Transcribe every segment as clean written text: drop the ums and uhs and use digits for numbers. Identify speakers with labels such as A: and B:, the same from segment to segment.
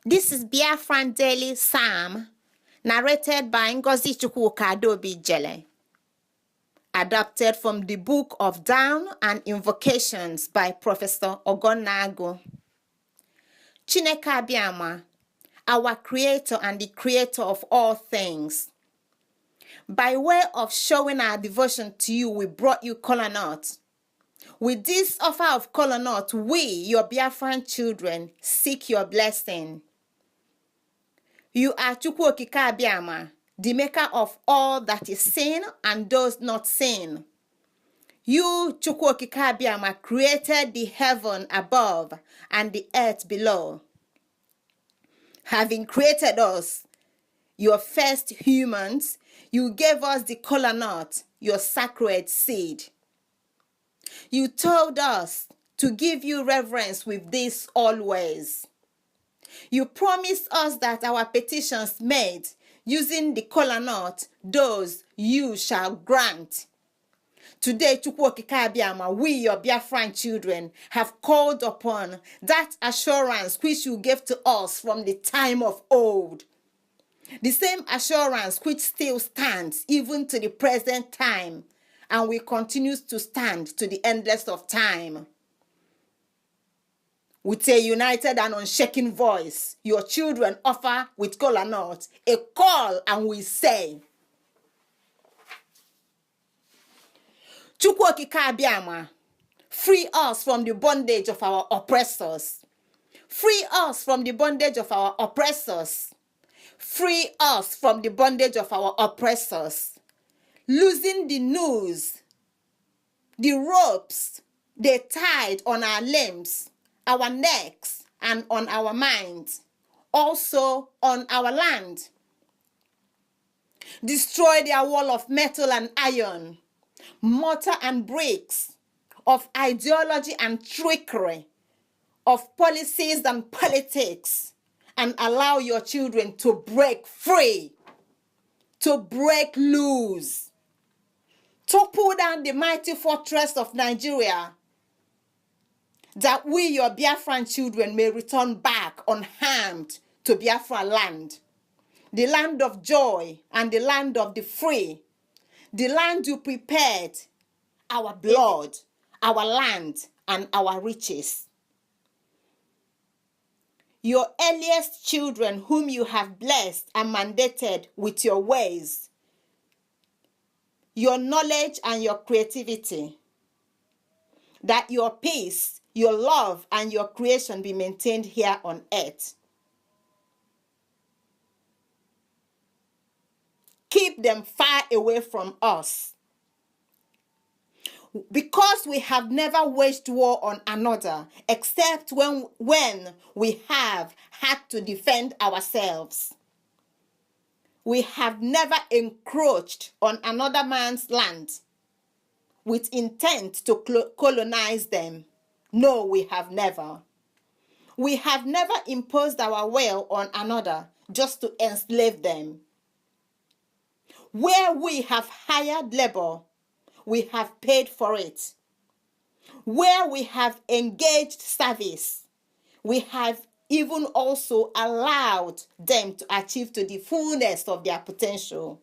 A: This is Biafran Daily Psalm, narrated by Ngozi Chukwuka Jele, adapted from the Book of Down and Invocations by Professor Ogonago. Chineke Abiama, our Creator and the Creator of all things. By way of showing our devotion to you, we brought you kolanut. With this offer of kolanut, we, your Biafran children, seek your blessing. You are Chukwu Okike Abiama, the maker of all that is seen and does not sin. You, Chukwu Okike Abiama, created the heaven above and the earth below. Having created us, your first humans, you gave us the kolanut, your sacred seed. You told us to give you reverence with this always. You promised us that our petitions made using the kolanut, those you shall grant. Today, Chukwu Okike Abiama, we, your Biafran children, have called upon that assurance which you gave to us from the time of old. The same assurance which still stands even to the present time, and will continue to stand to the endless of time. With a united and unshaken voice, your children offer with kolanut a call, and we say, Chukwu Okike Abiama, free us from the bondage of our oppressors. Free us from the bondage of our oppressors. Free us from the bondage of our oppressors. Losing the noose, the ropes they tied on our limbs, our necks, and on our minds, also on our land. Destroy their wall of metal and iron, mortar and bricks, of ideology and trickery, of policies and politics, and allow your children to break free, to break loose. Topple down the mighty fortress of Nigeria, that we, your Biafran children, may return back unharmed to Biafra land, the land of joy and the land of the free, the land you prepared, our blood, our land, and our riches. Your earliest children, whom you have blessed and mandated with your ways, your knowledge and your creativity, that your peace, your love, and your creation be maintained here on earth. Keep them far away from us, because we have never waged war on another, except when we have had to defend ourselves. We have never encroached on another man's land with intent to colonize them. No, we have never. We have never imposed our will on another just to enslave them. Where we have hired labor, we have paid for it. Where we have engaged service, we have even also allowed them to achieve to the fullness of their potential.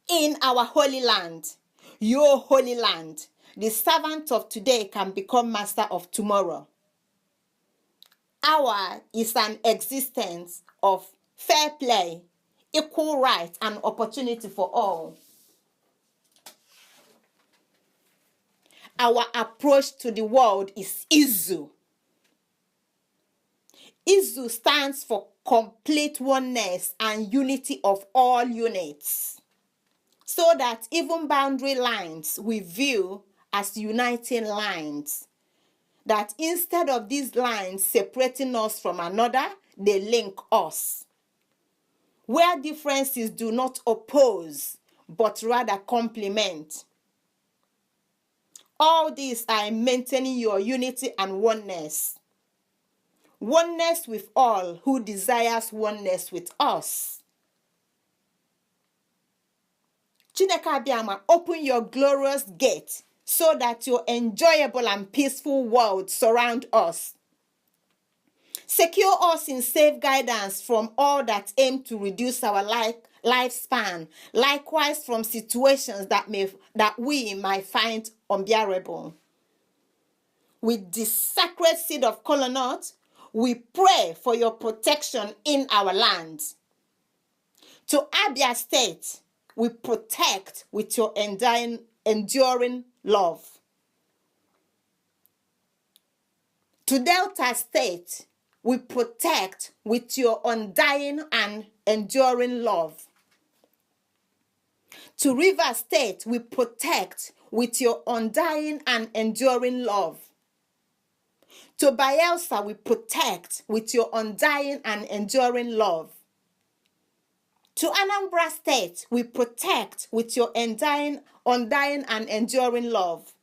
A: In our holy land, your holy land, the servant of today can become master of tomorrow. Ours is an existence of fair play, equal rights, and opportunity for all. Our approach to the world is Izu. Izu stands for complete oneness and unity of all units, so that even boundary lines we view as uniting lines, that instead of these lines separating us from another, they link us. Where differences do not oppose, but rather complement. All these are maintaining your unity and oneness. Oneness with all who desires oneness with us. Chineke Abiama, open your glorious gate so that your enjoyable and peaceful world surround us. Secure us in safe guidance from all that aim to reduce our lifespan, likewise from situations that we might find unbearable. With the sacred seed of kolanut, we pray for your protection in our land. To Abia State, we protect with your enduring love. To Delta State, we protect with your undying and enduring love. To River State, we protect with your undying and enduring love. To Bayelsa, we protect with your undying and enduring love. To Anambra State, we protect with your undying and enduring love.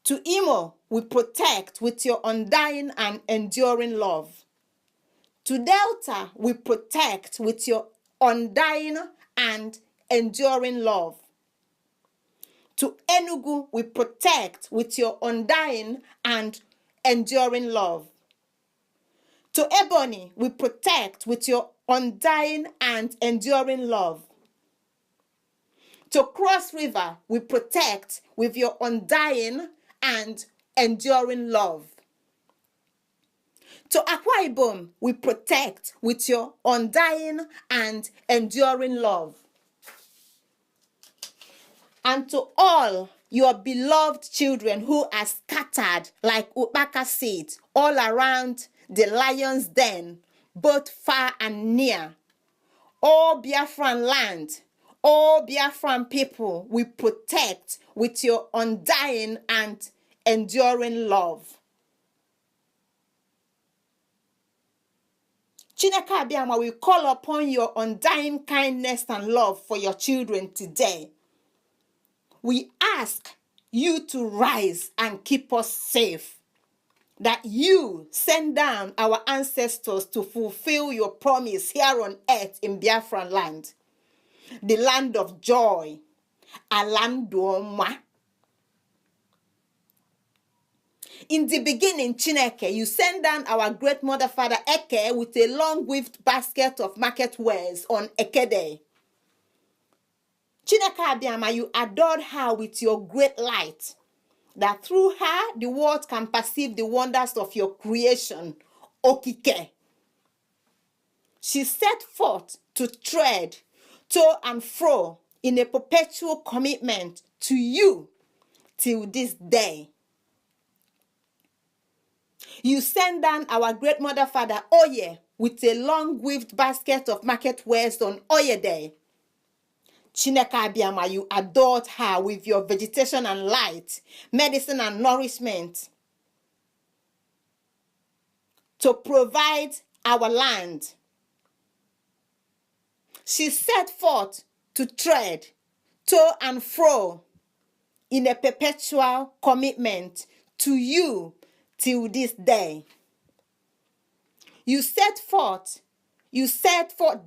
A: To Imo, we protect with your undying and enduring love. To Delta, we protect with your undying and enduring love. To Enugu, we protect with your undying and enduring love. To Ebonyi, we protect with your undying and enduring love. To Cross River, we protect with your undying and enduring love. To Akwa Ibom, we protect with your undying and enduring love. And to all your beloved children who are scattered like ukpaka seeds all around the lion's den, both far and near, all Biafran land, all Biafran people, we protect with your undying and enduring love. Chineke Abiyama, we call upon your undying kindness and love for your children today. We ask you to rise and keep us safe, that you send down our ancestors to fulfill your promise here on earth in Biafran land, the land of joy, Alandoma. In the beginning, Chineke, you send down our great mother father Eke with a long-weaved basket of market wares on Eke Day. Chineke Abiyama, you adored her with your great light, that through her the world can perceive the wonders of your creation, Okike. She set forth to tread to and fro in a perpetual commitment to you till this day. You send down our great mother father Oye with a long-weaved basket of market wares on Oye Day. Chineke Abiyama, you adored her with your vegetation and light, medicine and nourishment to provide our land. She set forth to tread to and fro in a perpetual commitment to you till this day. You set forth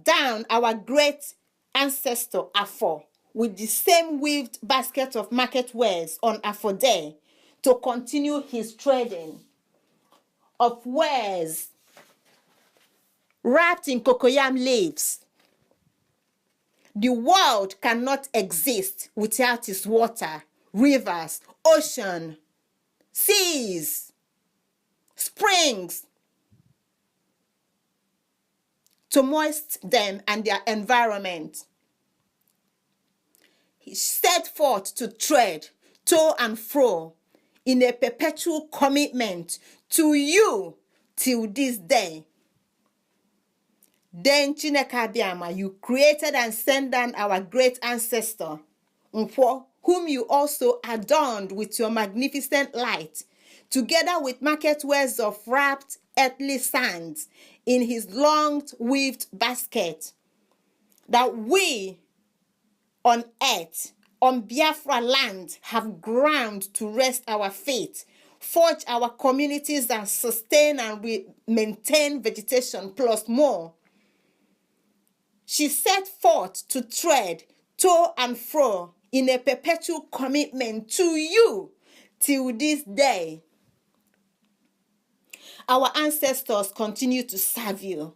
A: down our great ancestor Afo with the same weaved basket of market wares on Afo Day to continue his trading of wares wrapped in cocoyam leaves. The world cannot exist without its water, rivers, ocean, seas, springs, to moist them and their environment. He set forth to tread to and fro in a perpetual commitment to you till this day. Then Chineke Abiyama, you created and sent down our great ancestor, Nkwo, whom you also adorned with your magnificent light, together with market wares of wrapped earthly sands in his long-weaved basket, that we on earth, on Biafra land, have ground to rest our feet, forge our communities and sustain and maintain vegetation plus more. She set forth to tread to and fro in a perpetual commitment to you till this day. Our ancestors continue to serve you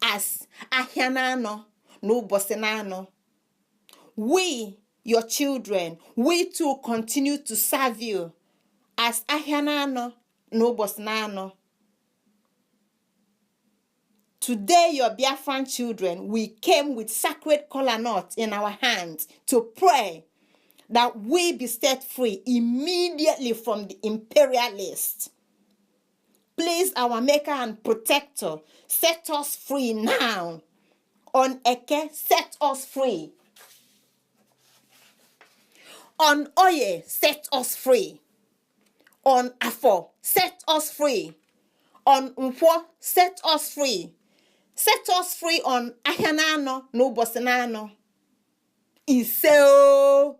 A: as Ahianano, no Bosenano. We, your children, we too continue to serve you as Ahianano, no Bosenano. Today, your Biafran children, we came with sacred kolanut in our hands to pray that we be set free immediately from the imperialists. Please, our maker and protector, set us free now. On Eke, set us free. On Oye, set us free. On Afo, set us free. On Nkwo, set us free. Set us free on Ahianano, no Bosenano. Iseo.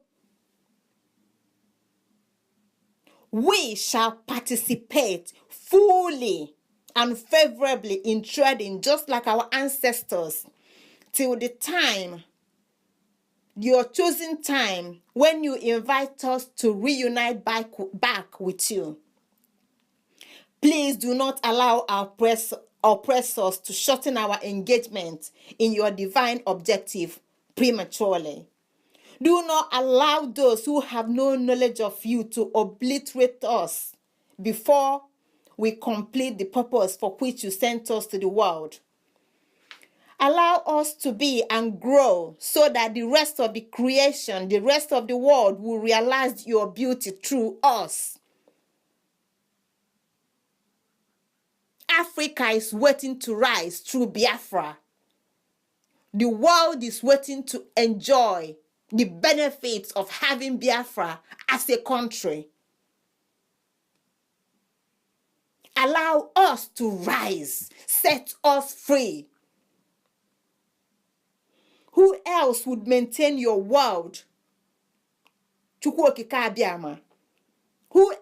A: We shall participate fully and favorably in trading, just like our ancestors, till the time, your chosen time, when you invite us to reunite back with you. Please do not allow our oppressors to shorten our engagement in your divine objective prematurely. Do not allow those who have no knowledge of you to obliterate us before we complete the purpose for which you sent us to the world. Allow us to be and grow so that the rest of the creation, the rest of the world will realize your beauty through us. Africa is waiting to rise through Biafra. The world is waiting to enjoy the benefits of having Biafra as a country. Allow us to rise. Set us free. Who else would maintain your world? Who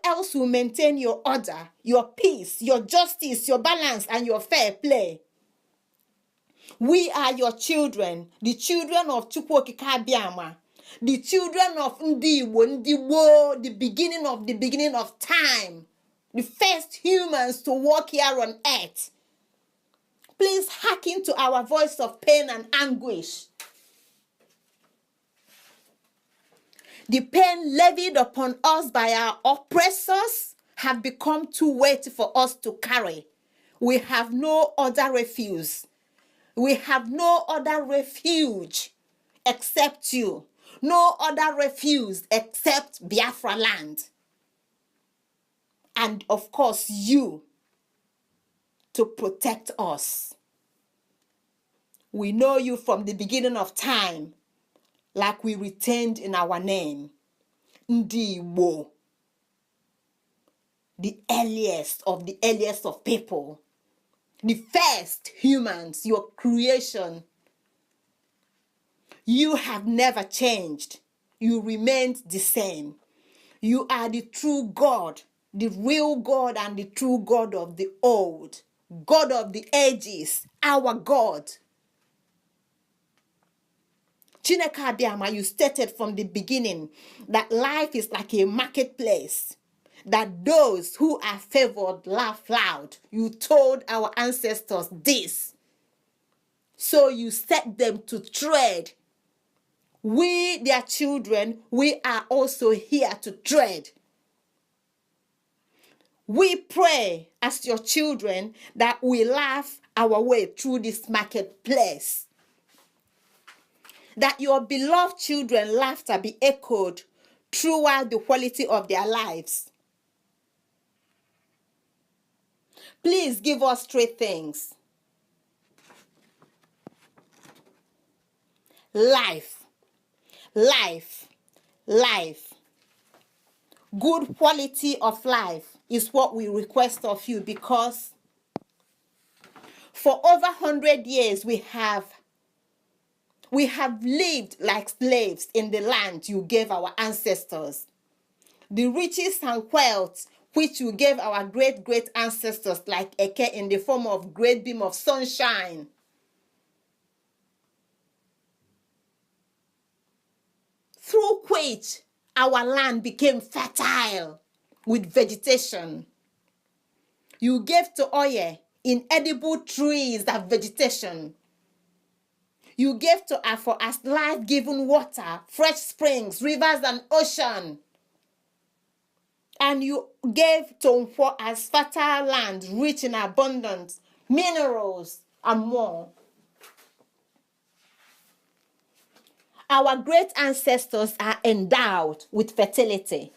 A: else will maintain your order, your peace, your justice, your balance, and your fair play? We are your children, the children of Chukwokikabiama, the children of Ndiwo, the beginning of time, the first humans to walk here on earth. Please hearken to our voice of pain and anguish. The pain levied upon us by our oppressors have become too weighty for us to carry. We have no other refuge. We have no other refuge except you. No other refuge except Biafra land. And of course, you to protect us. We know you from the beginning of time, like we retained in our name. Ndiwo. The earliest of people. The first humans, your creation. You have never changed. You remained the same. You are the true God, the real God and the true God of the old, God of the ages, our God. Chineke Abiyama, you stated from the beginning that life is like a marketplace, that those who are favored laugh loud. You told our ancestors this. So you set them to trade. We, their children, we are also here to trade. We pray as your children that we laugh our way through this marketplace. That your beloved children's laughter be echoed throughout the quality of their lives. Please give us three things. Life. Good quality of life is what we request of you, because for over 100 years we have lived like slaves in the land you gave our ancestors. The riches and wealth which you gave our great ancestors like Eke in the form of great beam of sunshine. Through which our land became fertile with vegetation. You gave to oil inedible trees and vegetation. You gave to us for us life-giving water, fresh springs, rivers, and ocean. And you gave to for us fertile land, rich in abundance, minerals, and more. Our great ancestors are endowed with fertility.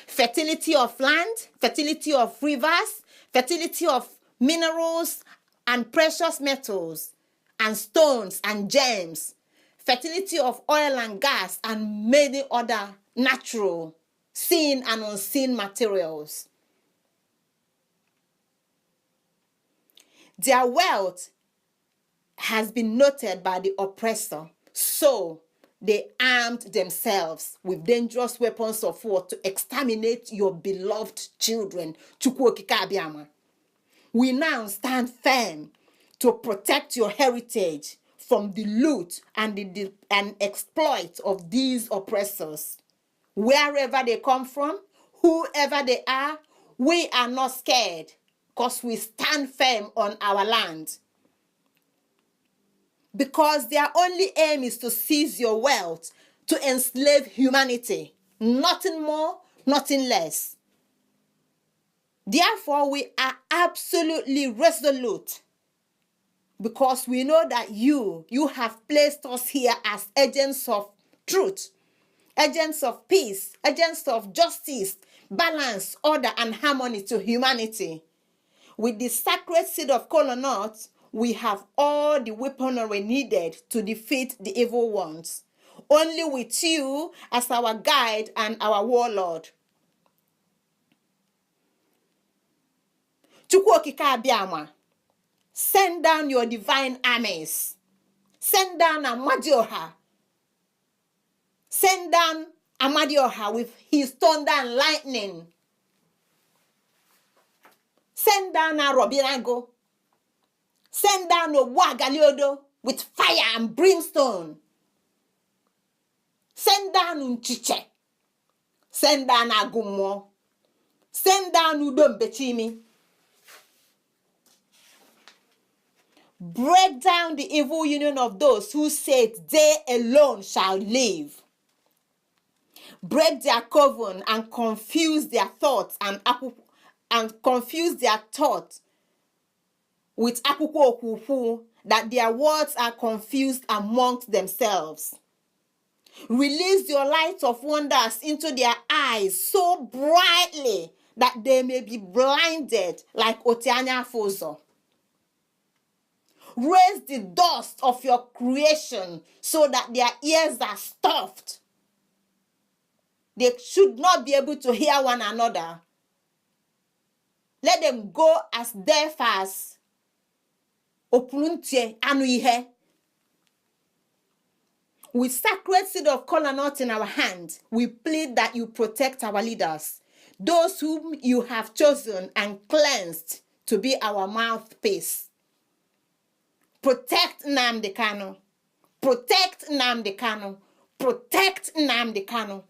A: Fertility of land, fertility of rivers, fertility of minerals and precious metals, and stones and gems, fertility of oil and gas, and many other natural, seen and unseen materials. Their wealth has been noted by the oppressor, so they armed themselves with dangerous weapons of war to exterminate your beloved children. We now stand firm to protect your heritage from the loot and exploit of these oppressors. Wherever they come from, whoever they are, we are not scared because we stand firm on our land. Because their only aim is to seize your wealth, to enslave humanity. Nothing more, nothing less. Therefore, we are absolutely resolute because we know that you have placed us here as agents of truth, agents of peace, agents of justice, balance, order, and harmony to humanity. With the sacred seed of kolanut, we have all the weaponry needed to defeat the evil ones. Only with you as our guide and our warlord. Chukwu okike abịama, send down your divine armies. Send down Amadioha. Send down Amadioha with his thunder and lightning. Send down Robinago. Send down Owagaliodo with fire and brimstone. Send down Unchiche. Send down Agumo. Send down Udombechimi. Break down the evil union of those who said they alone shall live. Break their covenant and confuse their thoughts with akwụkwọ okwukwu, that their words are confused amongst themselves. Release your light of wonders into their eyes so brightly that they may be blinded like Otianya Fozo. Raise the dust of your creation so that their ears are stuffed. They should not be able to hear one another. Let them go as deaf as Opununtie Anuihe. With sacred seed of kolanut in our hand, we plead that you protect our leaders, those whom you have chosen and cleansed to be our mouthpiece. Protect Nnamdi Kanu. Protect Nnamdi Kanu. Protect Nnamdi Kanu.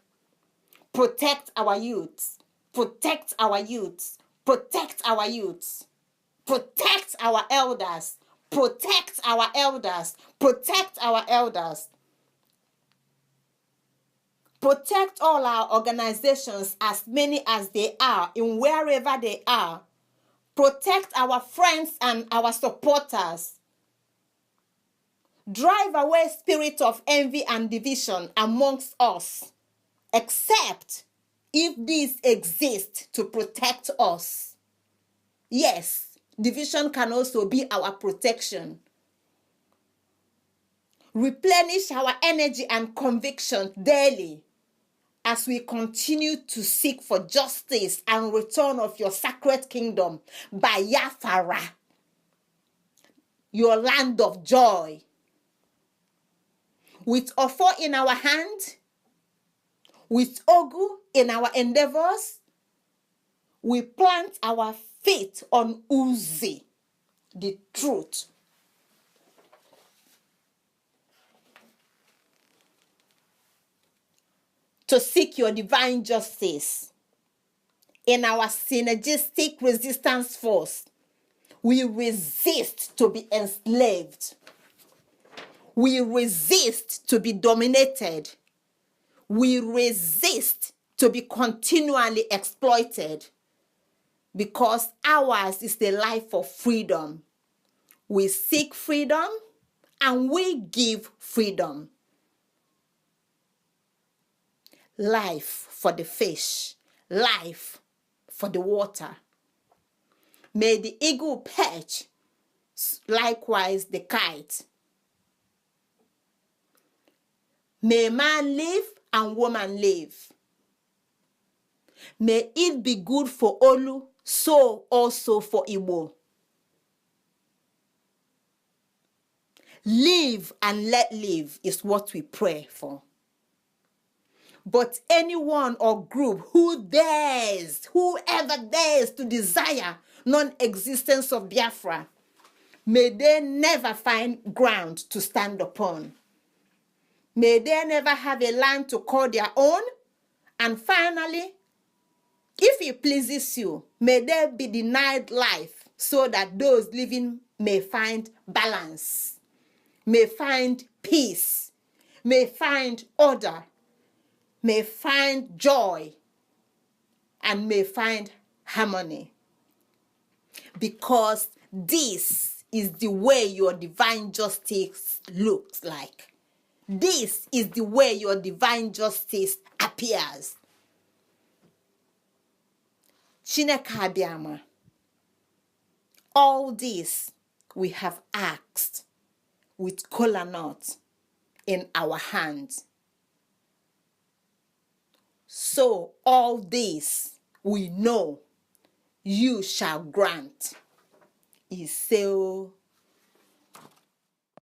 A: Protect our youths. Protect our youths. Protect our youths. Protect our elders. Protect our elders. Protect our elders. Protect all our organizations, as many as they are, in wherever they are. Protect our friends and our supporters. Drive away spirit of envy and division amongst us, except if these exist to protect us. Yes, division can also be our protection. Replenish our energy and conviction daily as we continue to seek for justice and return of your sacred kingdom, Biafra, your land of joy. With Ofo in our hand, with Ogu in our endeavors, we plant our feet on Uzi, the truth. To seek your divine justice in our synergistic resistance force. We resist to be enslaved. We resist to be dominated. We resist to be continually exploited, because ours is the life of freedom. We seek freedom and we give freedom. Life for the fish, life for the water. May the eagle perch, likewise the kite. May man live and woman live. May it be good for Olu, so also for Igbo. Live and let live is what we pray for. But anyone or group whoever dares to desire non-existence of Biafra, may they never find ground to stand upon. May they never have a land to call their own. And finally, if it pleases you, may they be denied life so that those living may find balance, may find peace, may find order, may find joy, and may find harmony. Because this is the way your divine justice looks like. This is the way your divine justice appears. Chineke abịama. All this we have asked with kolanut in our hands. So all this we know you shall grant. Iseo.